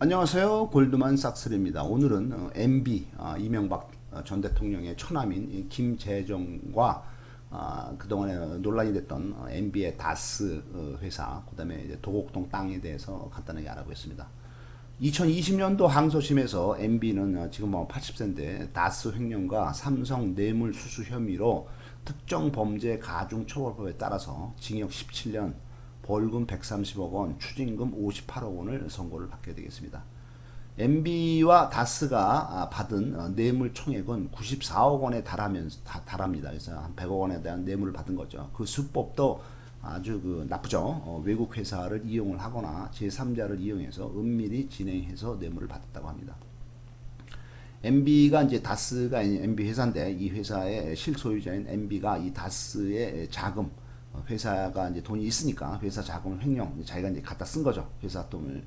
안녕하세요. 골드만삭스입니다. 오늘은 MB 이명박 전 대통령의 처남인 김재정과 그동안에 논란이 됐던 MB의 다스 회사, 그다음에 이제 도곡동 땅에 대해서 간단하게 알아보겠습니다. 2020년도 항소심에서 MB는 지금 뭐 80세인데 다스 횡령과 삼성 뇌물수수 혐의로 특정범죄가중처벌법에 따라서 징역 17년, 벌금 130억 원, 추징금 58억 원을 선고를 받게 되겠습니다. MB와 다스가 받은 뇌물 총액은 94억 원에 달합니다. 그래서 한 100억 원에 대한 뇌물을 받은 거죠. 그 수법도 아주 나쁘죠. 외국 회사를 이용을 하거나 제3자를 이용해서 은밀히 진행해서 뇌물을 받았다고 합니다. MB가 이제 다스가 MB 회사인데 이 회사의 실소유자인 MB가 이 다스의 자금, 회사가 이제 돈이 있으니까 회사 자금을 횡령, 자기가 이제 갖다 쓴 거죠. 회사 돈을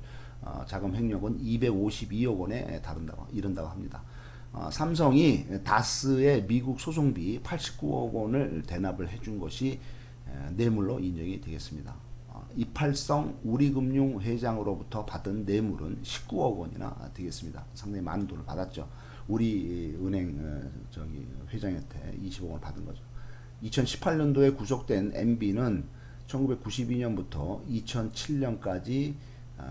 자금 횡령은 252억 원에 이른다고 합니다. 삼성이 다스의 미국 소송비 89억 원을 대납을 해준 것이 뇌물로 인정이 되겠습니다. 이팔성 우리금융 회장으로부터 받은 뇌물은 19억 원이나 되겠습니다. 상당히 많은 돈을 받았죠. 우리은행 회장한테 20억 원을 받은 거죠. 2018년도에 구속된 MB는 1992년부터 2007년까지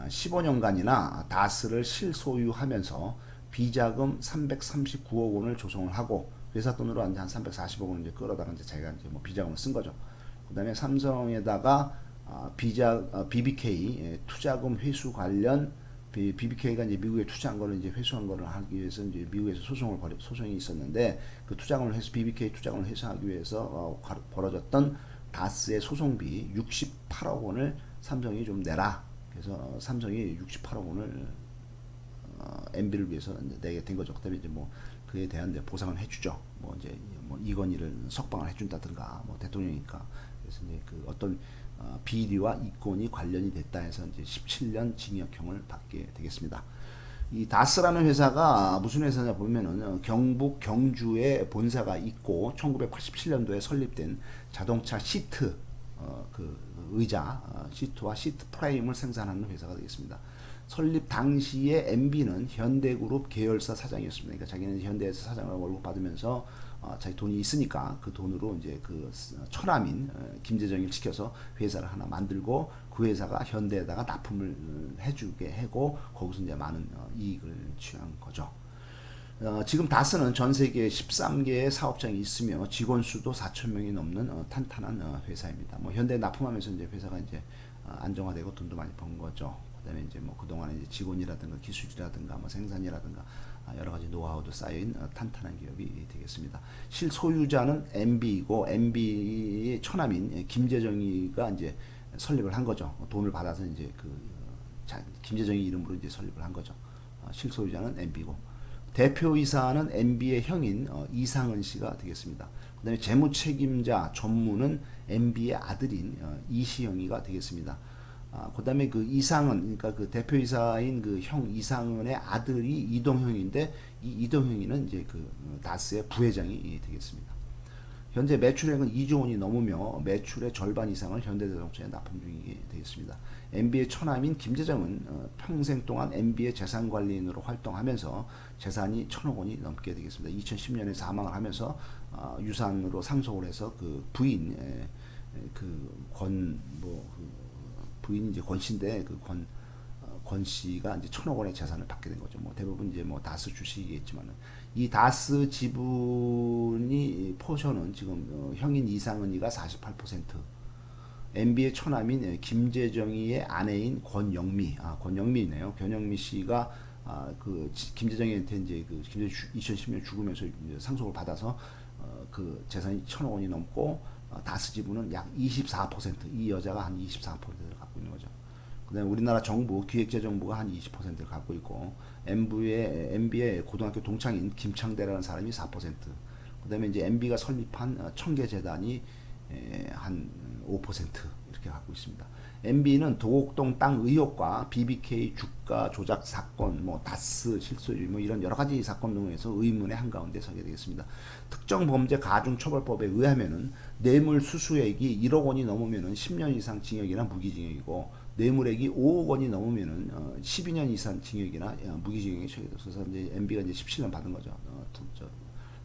15년간이나 다스를 실소유하면서 비자금 339억 원을 조성을 하고 회사 돈으로 한 340억 원을 이제 끌어다가 이제 자기가 이제 뭐 비자금을 쓴 거죠. 그다음에 삼성에다가 BBK 투자금 회수 관련 BBK가 이제 미국에 투자한 거를 이제 회수한 거를 하기 위해서 이제 미국에서 소송이 있었는데 그 BBK 투자금을 회수하기 위해서 벌어졌던 다스의 소송비 68억 원을 삼성이 좀 내라. 그래서 삼성이 68억 원을 MB를 위해서 내게 된 거죠. 그다음에 이제 뭐 그에 대한 보상을 해주죠. 뭐 이제 뭐 이건희를 석방을 해준다든가 뭐 대통령이니까. 그래서 이제 그 어떤 비리와 이권이 관련이 됐다 해서 이제 17년 징역형을 받게 되겠습니다. 이 다스라는 회사가 무슨 회사냐 보면은 경북 경주에 본사가 있고 1987년도에 설립된 자동차 시트 그 의자 시트와 시트 프레임을 생산하는 회사가 되겠습니다. 설립 당시에 MB는 현대그룹 계열사 사장이었습니다. 그러니까 자기는 현대에서 사장을 월급 받으면서 자기 돈이 있으니까 그 돈으로 이제 그 처남인 김재정을 시켜서 회사를 하나 만들고 그 회사가 현대에다가 납품을 해주게 하고 거기서 이제 많은 이익을 취한 거죠. 지금 다스는 전 세계 13개의 사업장이 있으며 직원 수도 4천 명이 넘는 탄탄한 회사입니다. 뭐 현대 납품하면서 이제 회사가 이제 안정화되고 돈도 많이 번 거죠. 그다음에 이제 뭐 그동안에 이제 직원이라든가 기술이라든가 뭐 생산이라든가 여러 가지 노하우도 쌓인 탄탄한 기업이 되겠습니다. 실소유자는 MB이고 MB의 처남인 김재정이가 이제 설립을 한 거죠. 돈을 받아서 이제 김재정이 이름으로 이제 설립을 한 거죠. 실소유자는 MB고 대표이사는 MB의 형인 이상은 씨가 되겠습니다. 그다음에 재무책임자 전무는 MB의 아들인 이시영이가 되겠습니다. 그다음에 그 이상은 그러니까 그 대표이사인 그 형 이상은의 아들이 이동형인데 이 이동형이는 이제 그 다스의 부회장이 되겠습니다. 현재 매출액은 2조 원이 넘으며 매출의 절반 이상을 현대자동차에 납품 중이 되겠습니다. MB의 처남인 김재정은 평생 동안 MB의 재산관리인으로 활동하면서 재산이 1,000억 원이 넘게 되겠습니다. 2010년에 사망을 하면서 유산으로 상속을 해서 그 부인 부인이 이제 권 씨인데 권 씨가 이제 1,000억 원의 재산을 받게 된 거죠. 뭐 대부분 이제 뭐 다스 주식이겠지만은 이 다스 지분이 포션은 지금 형인 이상은이가 48%, MB의 처남인 김재정이의 아내인 권영미네요. 권영미 씨가 그 김재정이한테 이제 그 김재정 2010년 죽으면서 이제 상속을 받아서 그 재산이 1,000억 원이 넘고 다스 지분은 약 24%, 이 여자가 한 24%를 갖고 있는 거죠. 그다음에 우리나라 정부, 기획재정부가 한 20%를 갖고 있고 MB의 고등학교 동창인 김창대라는 사람이 4%, 그다음에 이제 MB가 설립한 청계재단이 한 5% 이렇게 갖고 있습니다. MB는 도곡동 땅 의혹과 BBK 주가 조작 사건, 뭐 다스 실소유, 뭐 이런 여러 가지 사건 등에서 의문의 한가운데 서게 되겠습니다. 특정 범죄 가중처벌법에 의하면은 뇌물 수수액이 1억 원이 넘으면은 10년 이상 징역이나 무기징역이고 뇌물액이 5억 원이 넘으면은 12년 이상 징역이나 무기징역에 처해져서 그래서 이제 MB가 이제 17년 받은 거죠.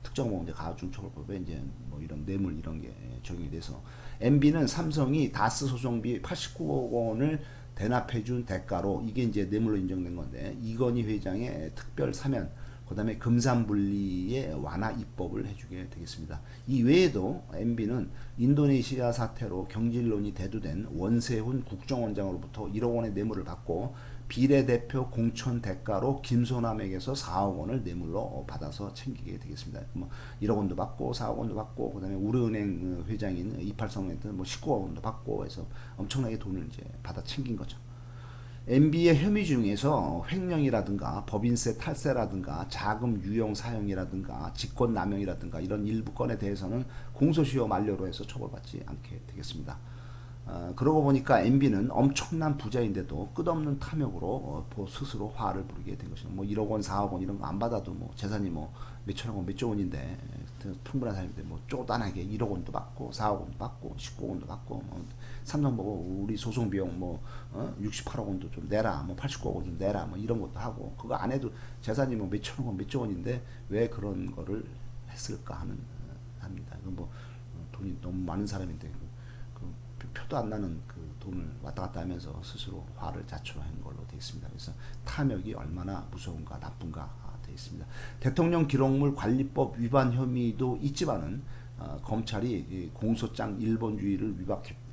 특정범 이제 가중처벌법에 이제 뭐 이런 뇌물 이런 게 적용이 돼서 MB는 삼성이 다스 소송비 89억 원을 대납해준 대가로 이게 이제 뇌물로 인정된 건데 이건희 회장의 특별 사면 그다음에 금산분리의 완화 입법을 해주게 되겠습니다. 이 외에도 MB는 인도네시아 사태로 경질론이 대두된 원세훈 국정원장으로부터 1억 원의 뇌물을 받고 비례대표 공천 대가로 김소남에게서 4억 원을 뇌물로 받아서 챙기게 되겠습니다. 뭐 1억 원도 받고 4억 원도 받고 그다음에 우리은행 회장인 이팔성한테는 뭐 19억 원도 받고 해서 엄청나게 돈을 이제 받아 챙긴 거죠. MB의 혐의 중에서 횡령이라든가 법인세 탈세라든가 자금 유용 사용이라든가 직권남용이라든가 이런 일부 건에 대해서는 공소시효 만료로 해서 처벌받지 않게 되겠습니다. 그러고 보니까 MB는 엄청난 부자인데도 끝없는 탐욕으로 스스로 화를 부르게 된 것이죠. 뭐 1억 원, 4억 원 이런 거 안 받아도 뭐 재산이 뭐 몇천억 원, 몇조 원인데 풍부한 사람인데 뭐 쪼단하게 1억 원도 받고 4억 원도 받고 19억 원도 받고 뭐 삼성 보고 우리 소송 비용 뭐 68억 원도 좀 내라, 뭐 89억 원 좀 내라, 뭐 이런 것도 하고 그거 안 해도 재산이 뭐 몇천억 원, 몇조 원인데 왜 그런 거를 했을까 하는 합니다. 이건 뭐 돈이 너무 많은 사람인데. 표도 안 나는 그 돈을 왔다 갔다 하면서 스스로 화를 자초한 걸로 되어 있습니다. 그래서 탐욕이 얼마나 무서운가 나쁜가 되어 있습니다. 대통령 기록물 관리법 위반 혐의도 있지만은 검찰이 공소장 일본주의를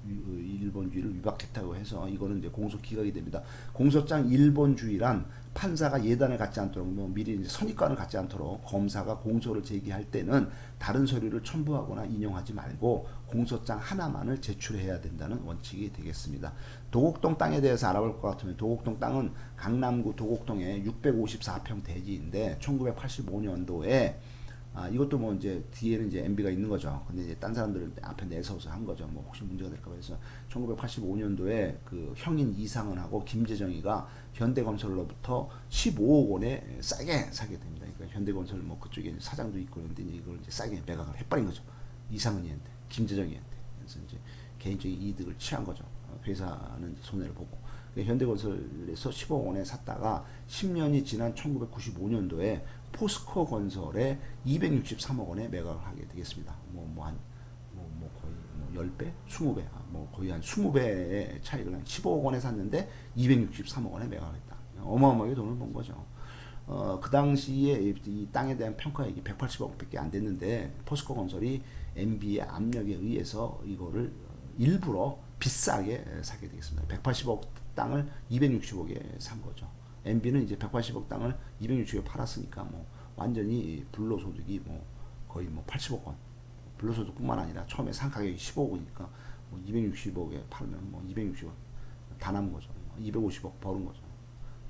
위박했다고 해서 이거는 이제 공소 기각이 됩니다. 공소장 일본주의란 판사가 예단을 갖지 않도록 뭐 미리 이제 선입관을 갖지 않도록 검사가 공소를 제기할 때는 다른 서류를 첨부하거나 인용하지 말고 공소장 하나만을 제출해야 된다는 원칙이 되겠습니다. 도곡동 땅에 대해서 알아볼 것 같으면 도곡동 땅은 강남구 도곡동의 654평 대지인데 1985년도에 이것도 뭐 이제 뒤에는 이제 MB가 있는 거죠. 근데 이제 딴 사람들 앞에 내서서 한 거죠. 뭐 혹시 문제가 될까 봐 해서 1985년도에 그 형인 이상은하고 김재정이가 현대건설로부터 15억 원에 싸게 사게 됩니다. 그러니까 현대건설 뭐 그쪽에 사장도 있고 그런데 이걸 이제 싸게 매각을 해버린 거죠. 이상은이한테, 김재정이한테. 그래서 이제 개인적인 이득을 취한 거죠. 회사는 손해를 보고. 현대건설에서 15억 원에 샀다가 10년이 지난 1995년도에 포스코 건설에 263억 원에 매각을 하게 되겠습니다. 거의 10배? 20배? 거의 한 20배의 차이를 한 15억 원에 샀는데 263억 원에 매각을 했다. 어마어마하게 돈을 번 거죠. 그 당시에 이 땅에 대한 평가액이 180억 밖에 안 됐는데 포스코 건설이 MB의 압력에 의해서 이거를 일부러 비싸게 사게 되겠습니다. 180억 땅을 260억에 산 거죠. MB는 이제 180억 땅을 260억에 팔았으니까 뭐 완전히 불로소득이 뭐 거의 뭐 80억 원. 불로소득뿐만 아니라 처음에 산 가격이 15억이니까 뭐 260억에 팔면 뭐 260억 다 남은 거죠. 250억 벌은 거죠.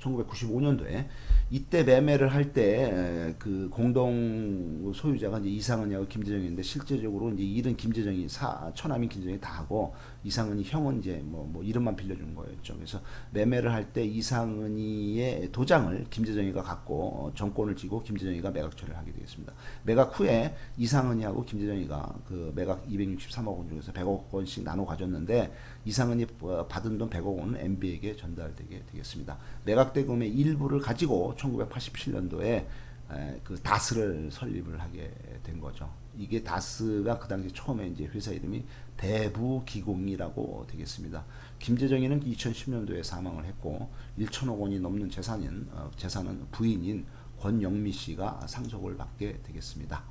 1995년도에 이때 매매를 할 때 그 공동 소유자가 이제 이상은이하고 김재정인데 실제적으로 이제 일은 김재정이 처남인 김재정이 다 하고 이상은이 형은 이제 뭐 이름만 빌려준 거였죠. 그래서 매매를 할 때 이상은이의 도장을 김재정이가 갖고 정권을 쥐고 김재정이가 매각 처리를 하게 되겠습니다. 매각 후에 이상은이하고 김재정이가 그 매각 263억 원 중에서 100억 원씩 나눠 가졌는데 이상은이 받은 돈 100억 원은 MB에게 전달되게 되겠습니다. 매각 대금의 일부를 가지고 1987년도에 그 다스를 설립을 하게 된 거죠. 이게 다스가 그 당시 처음에 이제 회사 이름이 대부기공이라고 되겠습니다. 김재정이는 2010년도에 사망을 했고 1천억 원이 넘는 재산은 부인인 권영미 씨가 상속을 받게 되겠습니다.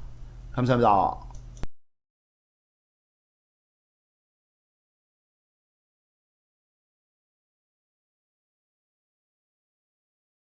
감사합니다.